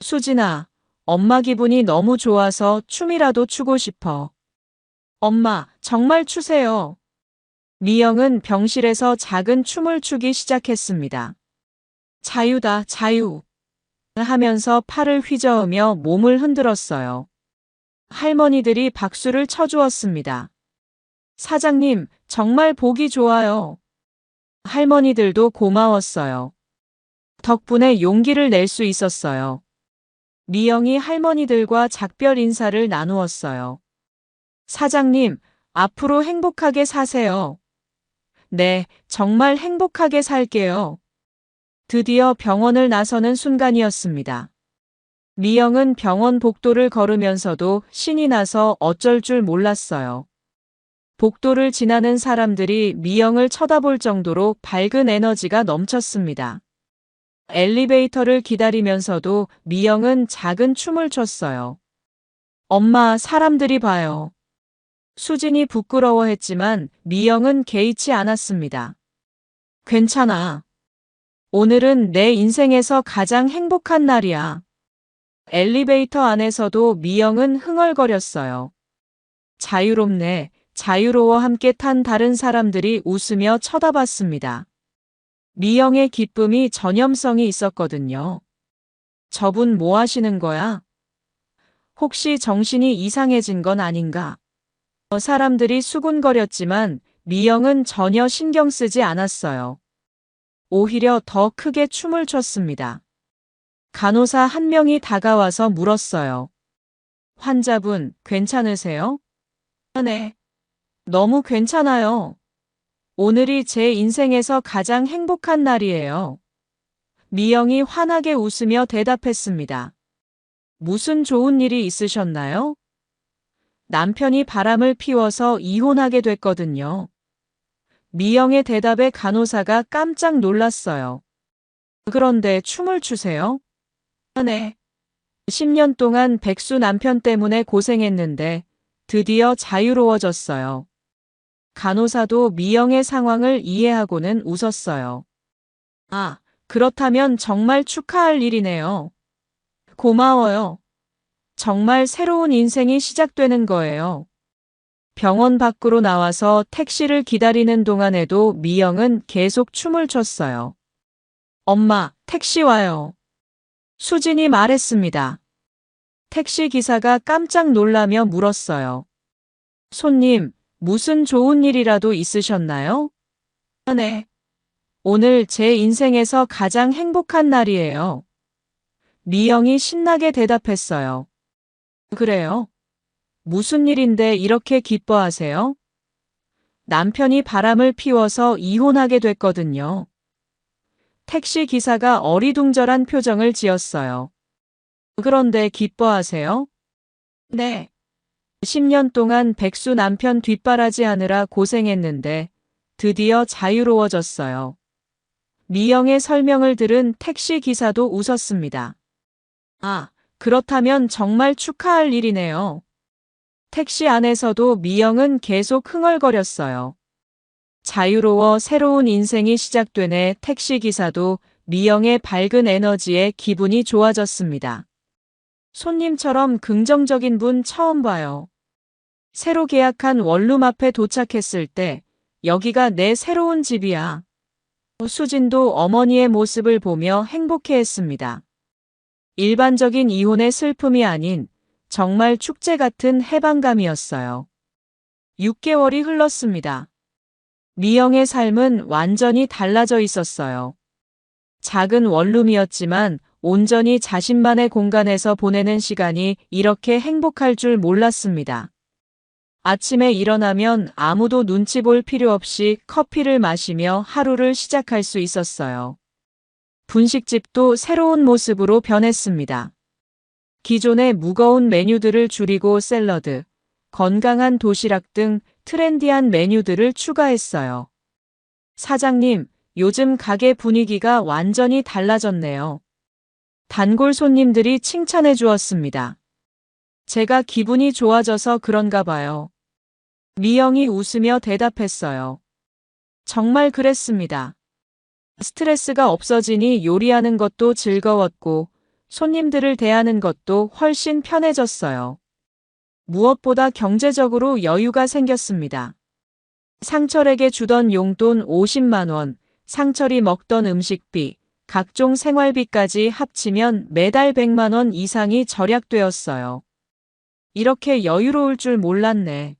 Speaker 1: 수진아, 엄마 기분이 너무 좋아서 춤이라도 추고 싶어. 엄마, 정말 추세요. 미영은 병실에서 작은 춤을 추기 시작했습니다. 자유다, 자유. 하면서 팔을 휘저으며 몸을 흔들었어요. 할머니들이 박수를 쳐주었습니다. 사장님, 정말 보기 좋아요. 할머니들도 고마웠어요. 덕분에 용기를 낼 수 있었어요. 미영이 할머니들과 작별 인사를 나누었어요. 사장님, 앞으로 행복하게 사세요. 네, 정말 행복하게 살게요. 드디어 병원을 나서는 순간이었습니다. 미영은 병원 복도를 걸으면서도 신이 나서 어쩔 줄 몰랐어요. 복도를 지나는 사람들이 미영을 쳐다볼 정도로 밝은 에너지가 넘쳤습니다. 엘리베이터를 기다리면서도 미영은 작은 춤을 췄어요. 엄마, 사람들이 봐요. 수진이 부끄러워했지만 미영은 개의치 않았습니다. 괜찮아. 오늘은 내 인생에서 가장 행복한 날이야. 엘리베이터 안에서도 미영은 흥얼거렸어요. 자유롭네, 자유로워 함께 탄 다른 사람들이 웃으며 쳐다봤습니다. 미영의 기쁨이 전염성이 있었거든요. 저분 뭐 하시는 거야? 혹시 정신이 이상해진 건 아닌가? 사람들이 수군거렸지만 미영은 전혀 신경 쓰지 않았어요. 오히려 더 크게 춤을 췄습니다. 간호사 한 명이 다가와서 물었어요. 환자분, 괜찮으세요? 네. 너무 괜찮아요. 오늘이 제 인생에서 가장 행복한 날이에요. 미영이 환하게 웃으며 대답했습니다. 무슨 좋은 일이 있으셨나요? 남편이 바람을 피워서 이혼하게 됐거든요. 미영의 대답에 간호사가 깜짝 놀랐어요. 그런데 춤을 추세요? 네. 10년 동안 백수 남편 때문에 고생했는데 드디어 자유로워졌어요. 간호사도 미영의 상황을 이해하고는 웃었어요. 아, 그렇다면 정말 축하할 일이네요. 고마워요. 정말 새로운 인생이 시작되는 거예요. 병원 밖으로 나와서 택시를 기다리는 동안에도 미영은 계속 춤을 췄어요. 엄마, 택시 와요. 수진이 말했습니다. 택시 기사가 깜짝 놀라며 물었어요. 손님, 무슨 좋은 일이라도 있으셨나요? 네. 오늘 제 인생에서 가장 행복한 날이에요. 미영이 신나게 대답했어요. 그래요? 무슨 일인데 이렇게 기뻐하세요? 남편이 바람을 피워서 이혼하게 됐거든요. 택시 기사가 어리둥절한 표정을 지었어요. 그런데 기뻐하세요? 네. 10년 동안 백수 남편 뒷바라지 하느라 고생했는데 드디어 자유로워졌어요. 미영의 설명을 들은 택시 기사도 웃었습니다. 아, 그렇다면 정말 축하할 일이네요. 택시 안에서도 미영은 계속 흥얼거렸어요. 자유로워 새로운 인생이 시작되네. 택시 기사도 미영의 밝은 에너지에 기분이 좋아졌습니다. 손님처럼 긍정적인 분 처음 봐요. 새로 계약한 원룸 앞에 도착했을 때 여기가 내 새로운 집이야. 수진도 어머니의 모습을 보며 행복해했습니다. 일반적인 이혼의 슬픔이 아닌 정말 축제 같은 해방감이었어요. 6개월이 흘렀습니다. 미영의 삶은 완전히 달라져 있었어요. 작은 원룸이었지만 온전히 자신만의 공간에서 보내는 시간이 이렇게 행복할 줄 몰랐습니다. 아침에 일어나면 아무도 눈치 볼 필요 없이 커피를 마시며 하루를 시작할 수 있었어요. 분식집도 새로운 모습으로 변했습니다. 기존의 무거운 메뉴들을 줄이고 샐러드, 건강한 도시락 등 트렌디한 메뉴들을 추가했어요. 사장님, 요즘 가게 분위기가 완전히 달라졌네요. 단골 손님들이 칭찬해 주었습니다. 제가 기분이 좋아져서 그런가 봐요. 미영이 웃으며 대답했어요. 정말 그랬습니다. 스트레스가 없어지니 요리하는 것도 즐거웠고 손님들을 대하는 것도 훨씬 편해졌어요. 무엇보다 경제적으로 여유가 생겼습니다. 상철에게 주던 용돈 50만 원, 상철이 먹던 음식비, 각종 생활비까지 합치면 매달 100만 원 이상이 절약되었어요. 이렇게 여유로울 줄 몰랐네.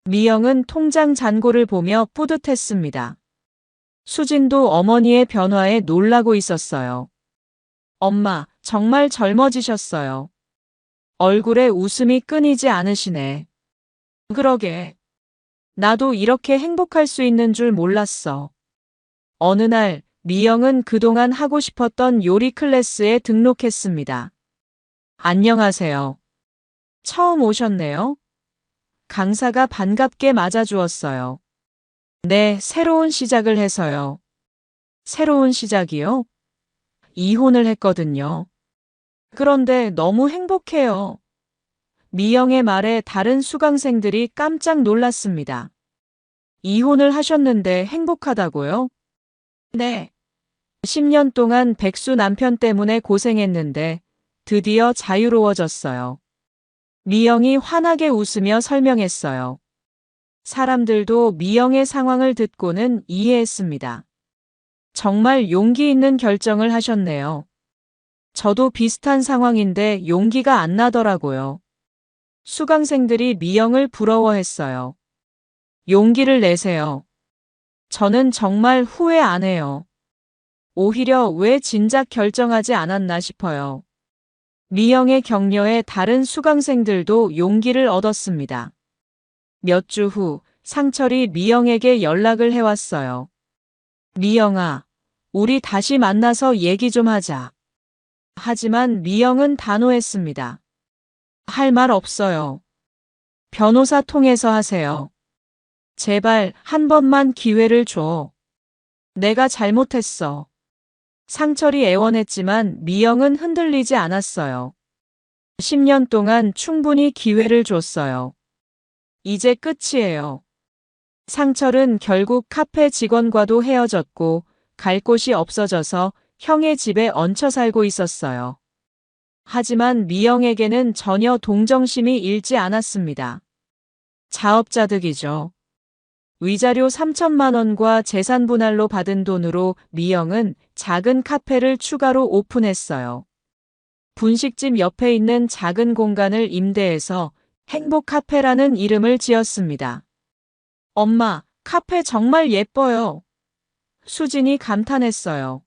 Speaker 1: 미영은 통장 잔고를 보며 뿌듯했습니다. 수진도 어머니의 변화에 놀라고 있었어요. 엄마, 정말 젊어지셨어요. 얼굴에 웃음이 끊이지 않으시네. 그러게. 나도 이렇게 행복할 수 있는 줄 몰랐어. 어느 날, 미영은 그동안 하고 싶었던 요리 클래스에 등록했습니다. 안녕하세요. 처음 오셨네요. 강사가 반갑게 맞아주었어요. 네, 새로운 시작을 해서요. 새로운 시작이요? 이혼을 했거든요. 그런데 너무 행복해요. 미영의 말에 다른 수강생들이 깜짝 놀랐습니다. 이혼을 하셨는데 행복하다고요? 네. 10년 동안 백수 남편 때문에 고생했는데 드디어 자유로워졌어요. 미영이 환하게 웃으며 설명했어요. 사람들도 미영의 상황을 듣고는 이해했습니다. 정말 용기 있는 결정을 하셨네요. 저도 비슷한 상황인데 용기가 안 나더라고요. 수강생들이 미영을 부러워했어요. 용기를 내세요. 저는 정말 후회 안 해요. 오히려 왜 진작 결정하지 않았나 싶어요. 미영의 격려에 다른 수강생들도 용기를 얻었습니다. 몇 주 후 상철이 미영에게 연락을 해왔어요. 미영아, 우리 다시 만나서 얘기 좀 하자. 하지만 미영은 단호했습니다. 할 말 없어요. 변호사 통해서 하세요. 제발 한 번만 기회를 줘. 내가 잘못했어. 상철이 애원했지만 미영은 흔들리지 않았어요. 10년 동안 충분히 기회를 줬어요. 이제 끝이에요. 상철은 결국 카페 직원과도 헤어졌고 갈 곳이 없어져서 형의 집에 얹혀 살고 있었어요. 하지만 미영에게는 전혀 동정심이 일지 않았습니다. 자업자득이죠. 위자료 3천만 원과 재산 분할로 받은 돈으로 미영은 작은 카페를 추가로 오픈했어요. 분식집 옆에 있는 작은 공간을 임대해서 행복 카페라는 이름을 지었습니다. 엄마, 카페 정말 예뻐요. 수진이 감탄했어요.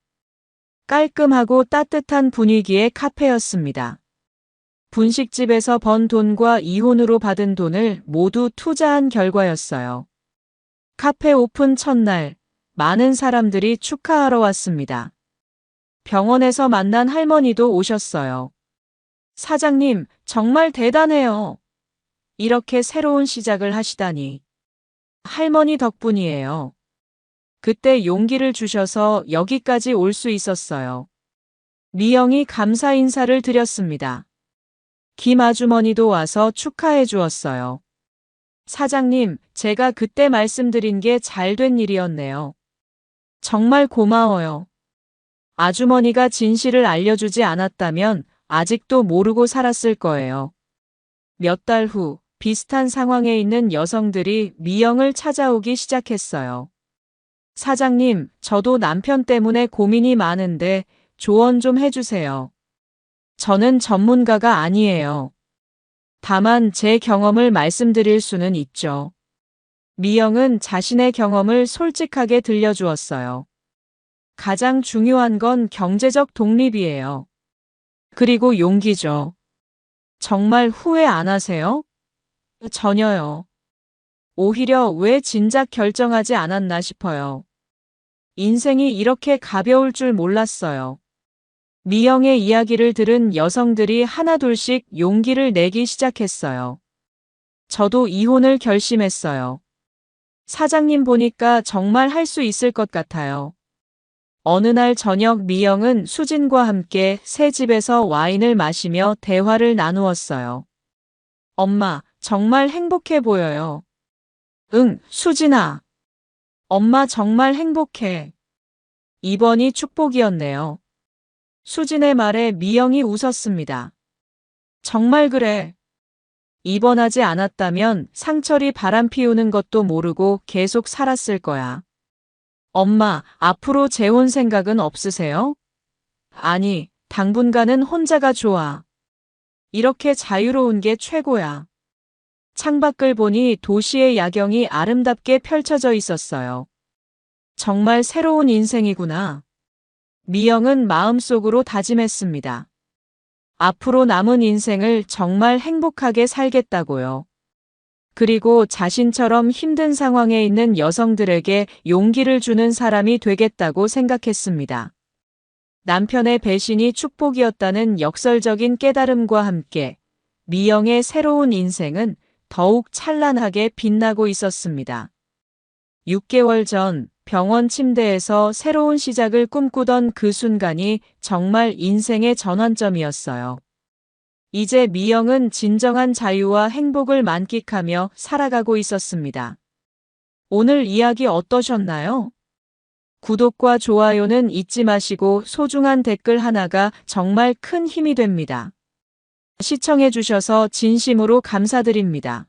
Speaker 1: 깔끔하고 따뜻한 분위기의 카페였습니다. 분식집에서 번 돈과 이혼으로 받은 돈을 모두 투자한 결과였어요. 카페 오픈 첫날, 많은 사람들이 축하하러 왔습니다. 병원에서 만난 할머니도 오셨어요. 사장님, 정말 대단해요. 이렇게 새로운 시작을 하시다니. 할머니 덕분이에요. 그때 용기를 주셔서 여기까지 올 수 있었어요. 미영이 감사 인사를 드렸습니다. 김 아주머니도 와서 축하해 주었어요. 사장님, 제가 그때 말씀드린 게 잘 된 일이었네요. 정말 고마워요. 아주머니가 진실을 알려주지 않았다면 아직도 모르고 살았을 거예요. 몇 달 후 비슷한 상황에 있는 여성들이 미영을 찾아오기 시작했어요. 사장님, 저도 남편 때문에 고민이 많은데 조언 좀 해주세요. 저는 전문가가 아니에요. 다만 제 경험을 말씀드릴 수는 있죠. 미영은 자신의 경험을 솔직하게 들려주었어요. 가장 중요한 건 경제적 독립이에요. 그리고 용기죠. 정말 후회 안 하세요? 전혀요. 오히려 왜 진작 결정하지 않았나 싶어요. 인생이 이렇게 가벼울 줄 몰랐어요. 미영의 이야기를 들은 여성들이 하나둘씩 용기를 내기 시작했어요. 저도 이혼을 결심했어요. 사장님 보니까 정말 할 수 있을 것 같아요. 어느 날 저녁 미영은 수진과 함께 새 집에서 와인을 마시며 대화를 나누었어요. 엄마, 정말 행복해 보여요. 응, 수진아. 엄마 정말 행복해. 이번이 축복이었네요. 수진의 말에 미영이 웃었습니다. 정말 그래. 입원하지 않았다면 상철이 바람 피우는 것도 모르고 계속 살았을 거야. 엄마, 앞으로 재혼 생각은 없으세요? 아니, 당분간은 혼자가 좋아. 이렇게 자유로운 게 최고야. 창밖을 보니 도시의 야경이 아름답게 펼쳐져 있었어요. 정말 새로운 인생이구나. 미영은 마음속으로 다짐했습니다. 앞으로 남은 인생을 정말 행복하게 살겠다고요. 그리고 자신처럼 힘든 상황에 있는 여성들에게 용기를 주는 사람이 되겠다고 생각했습니다. 남편의 배신이 축복이었다는 역설적인 깨달음과 함께 미영의 새로운 인생은 더욱 찬란하게 빛나고 있었습니다. 6개월 전 병원 침대에서 새로운 시작을 꿈꾸던 그 순간이 정말 인생의 전환점이었어요. 이제 미영은 진정한 자유와 행복을 만끽하며 살아가고 있었습니다. 오늘 이야기 어떠셨나요? 구독과 좋아요는 잊지 마시고 소중한 댓글 하나가 정말 큰 힘이 됩니다. 시청해주셔서 진심으로 감사드립니다.